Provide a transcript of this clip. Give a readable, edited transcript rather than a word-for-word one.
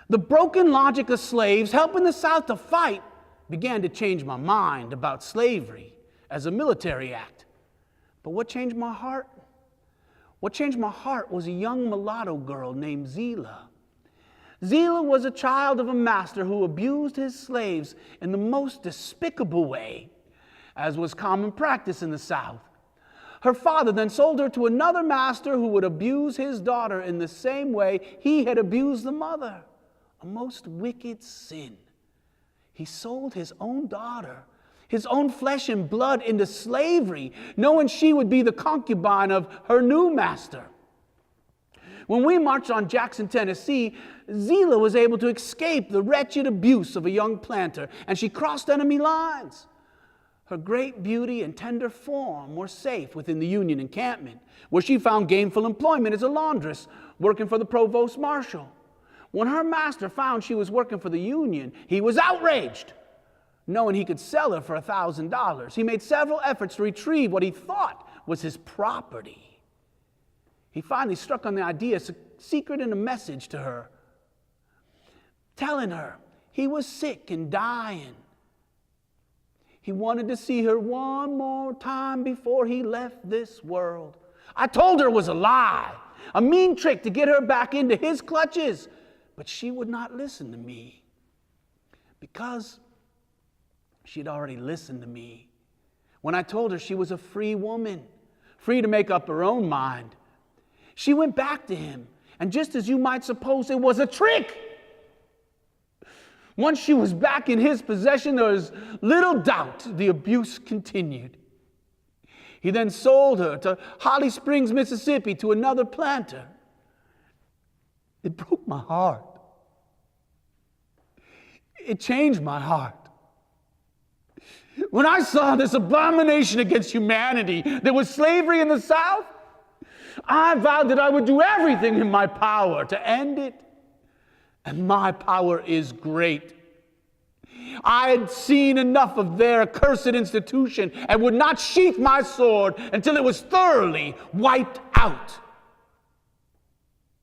The broken logic of slaves helping the South to fight began to change my mind about slavery as a military act. But what changed my heart? What changed my heart was a young mulatto girl named Zela. Zela was a child of a master who abused his slaves in the most despicable way, as was common practice in the South. Her father then sold her to another master who would abuse his daughter in the same way he had abused the mother. A most wicked sin. He sold his own daughter, his own flesh and blood, into slavery, knowing she would be the concubine of her new master. When we marched on Jackson, Tennessee, Zela was able to escape the wretched abuse of a young planter, and she crossed enemy lines. Her great beauty and tender form were safe within the Union encampment, where she found gainful employment as a laundress, working for the provost marshal. When her master found she was working for the Union, he was outraged. Knowing he could sell her for $1,000, he made several efforts to retrieve what he thought was his property. He finally struck on the idea, secreting a message to her, telling her he was sick and dying. He wanted to see her one more time before he left this world. I told her it was a lie, a mean trick to get her back into his clutches, but she would not listen to me because she'd already listened to me when I told her she was a free woman, free to make up her own mind. She went back to him, and just as you might suppose, it was a trick. Once she was back in his possession, there was little doubt the abuse continued. He then sold her to Holly Springs, Mississippi, to another planter. It broke my heart. It changed my heart. When I saw this abomination against humanity that was slavery in the South, I vowed that I would do everything in my power to end it. And my power is great. I had seen enough of their accursed institution and would not sheath my sword until it was thoroughly wiped out.